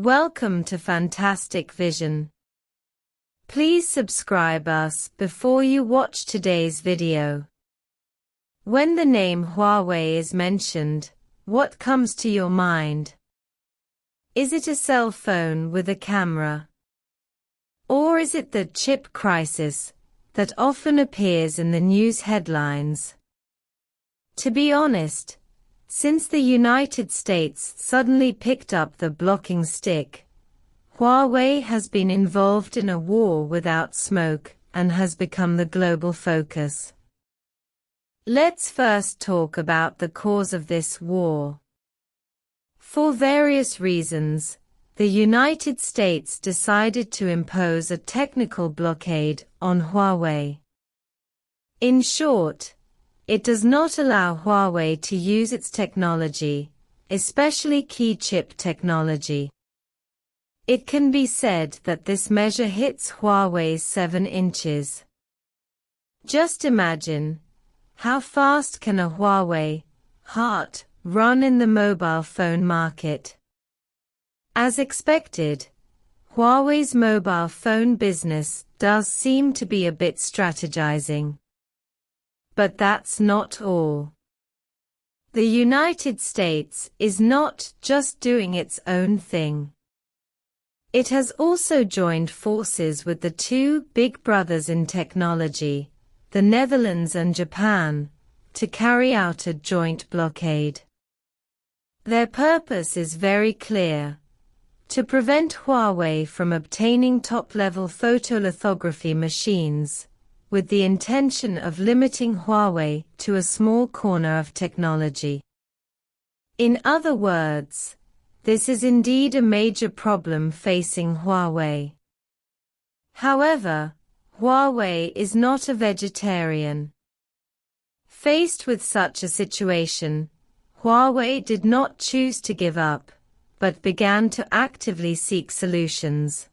Welcome to Fantastic Vision. Please subscribe us before you watch today's video. When the name Huawei is mentioned, what comes to your mind? Is it a cell phone with a camera? Or is it the chip crisis that often appears in the news headlines? To be honest, since the United States suddenly picked up the blocking stick, Huawei has been involved in a war without smoke and has become the global focus. Let's first talk about the cause of this war. For various reasons, the United States decided to impose a technical blockade on Huawei. In short, it does not allow Huawei to use its technology, especially key chip technology. It can be said that this measure hits Huawei's 7 inches. Just imagine, how fast can a Huawei heart run in the mobile phone market? As expected, Huawei's mobile phone business does seem to be a bit strategizing. But that's not all. The United States is not just doing its own thing. It has also joined forces with the two big brothers in technology, the Netherlands and Japan, to carry out a joint blockade. Their purpose is very clear: to prevent Huawei from obtaining top-level photolithography machines, with the intention of limiting Huawei to a small corner of technology. In other words, this is indeed a major problem facing Huawei. However, Huawei is not a vegetarian. Faced with such a situation, Huawei did not choose to give up, but began to actively seek solutions.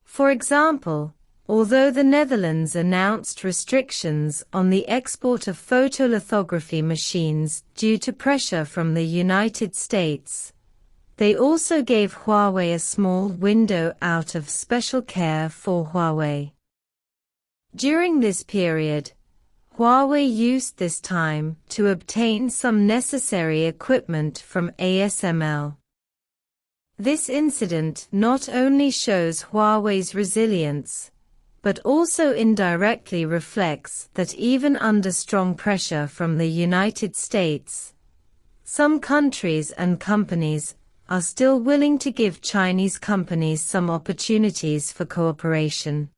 For example, although the Netherlands announced restrictions on the export of photolithography machines due to pressure from the United States, they also gave Huawei a small window out of special care for Huawei. During this period, Huawei used this time to obtain some necessary equipment from ASML. This incident not only shows Huawei's resilience, but also indirectly reflects that even under strong pressure from the United States, some countries and companies are still willing to give Chinese companies some opportunities for cooperation.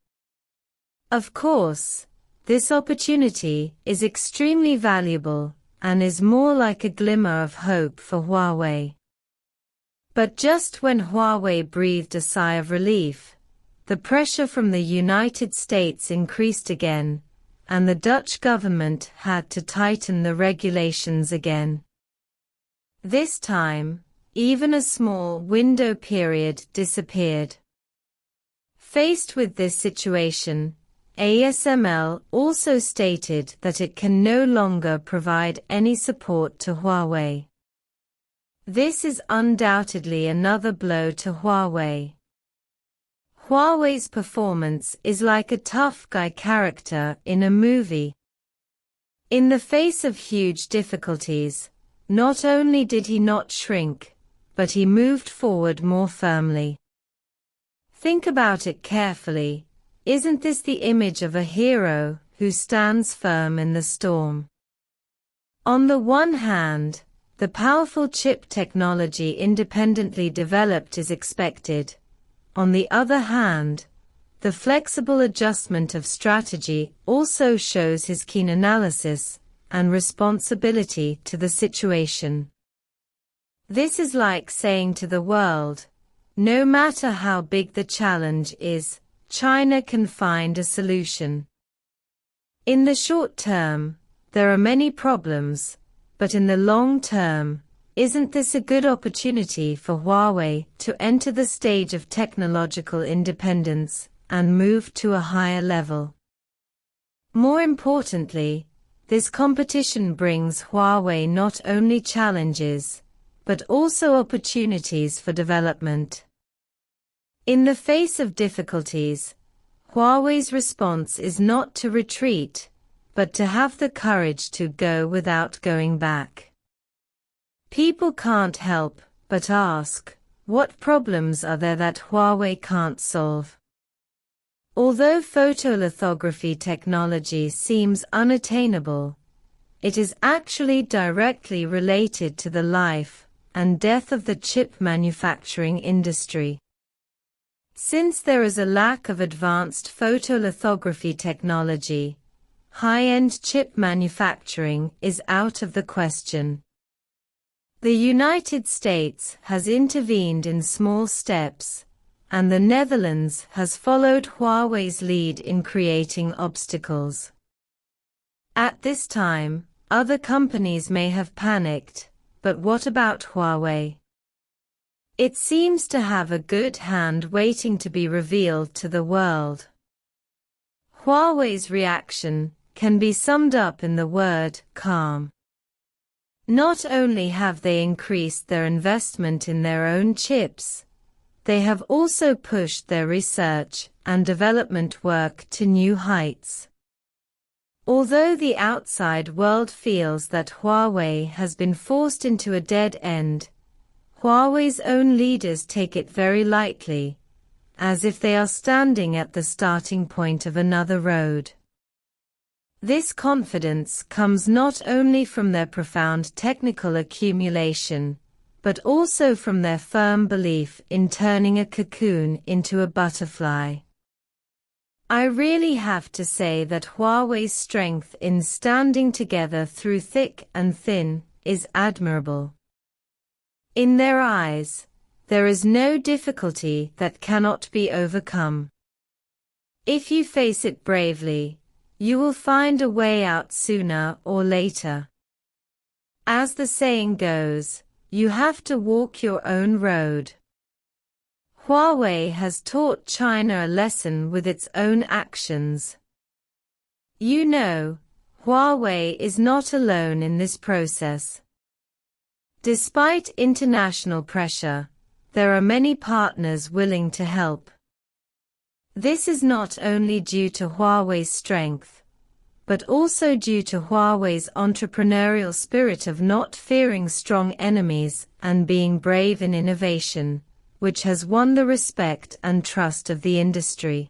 Of course, this opportunity is extremely valuable and is more like a glimmer of hope for Huawei. But just when Huawei breathed a sigh of relief, the pressure from the United States increased again, and the Dutch government had to tighten the regulations again. This time, even a small window period disappeared. Faced with this situation, ASML also stated that it can no longer provide any support to Huawei. This is undoubtedly another blow to Huawei. Huawei's performance is like a tough guy character in a movie. In the face of huge difficulties, not only did he not shrink, but he moved forward more firmly. Think about it carefully. Isn't this the image of a hero who stands firm in the storm? On the one hand, the powerful chip technology independently developed is expected. On the other hand, the flexible adjustment of strategy also shows his keen analysis and responsibility to the situation. This is like saying to the world, no matter how big the challenge is, China can find a solution. In the short term, there are many problems, but in the long term, isn't this a good opportunity for Huawei to enter the stage of technological independence and move to a higher level? More importantly, this competition brings Huawei not only challenges, but also opportunities for development. In the face of difficulties, Huawei's response is not to retreat, but to have the courage to go without going back. People can't help but ask, what problems are there that Huawei can't solve? Although photolithography technology seems unattainable, it is actually directly related to the life and death of the chip manufacturing industry. Since there is a lack of advanced photolithography technology, high-end chip manufacturing is out of the question. The United States has intervened in small steps, and the Netherlands has followed Huawei's lead in creating obstacles. At this time, other companies may have panicked, but what about Huawei? It seems to have a good hand waiting to be revealed to the world. Huawei's reaction can be summed up in the word calm. Not only have they increased their investment in their own chips, they have also pushed their research and development work to new heights. Although the outside world feels that Huawei has been forced into a dead end, Huawei's own leaders take it very lightly, as if they are standing at the starting point of another road. This confidence comes not only from their profound technical accumulation, but also from their firm belief in turning a cocoon into a butterfly. I really have to say that Huawei's strength in standing together through thick and thin is admirable. In their eyes, there is no difficulty that cannot be overcome. If you face it bravely, you will find a way out sooner or later. As the saying goes, you have to walk your own road. Huawei has taught China a lesson with its own actions. You know, Huawei is not alone in this process. Despite international pressure, there are many partners willing to help. This is not only due to Huawei's strength, but also due to Huawei's entrepreneurial spirit of not fearing strong enemies and being brave in innovation, which has won the respect and trust of the industry.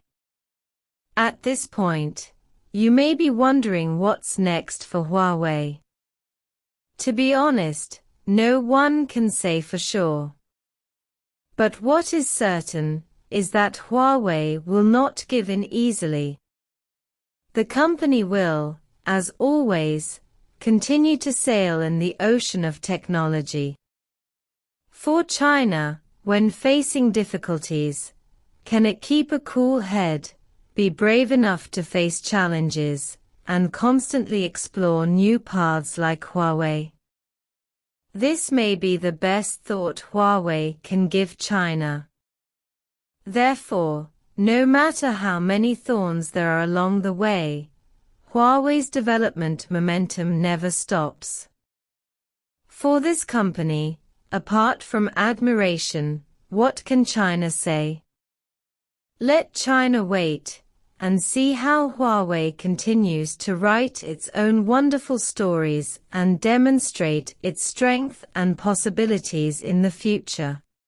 At this point, you may be wondering what's next for Huawei. To be honest, no one can say for sure. But what is certain is that Huawei will not give in easily. The company will, as always, continue to sail in the ocean of technology. For China, when facing difficulties, can it keep a cool head, be brave enough to face challenges, and constantly explore new paths like Huawei? This may be the best thought Huawei can give China. Therefore, no matter how many thorns there are along the way, Huawei's development momentum never stops. For this company, apart from admiration, what can China say? Let China wait and see how Huawei continues to write its own wonderful stories and demonstrate its strength and possibilities in the future.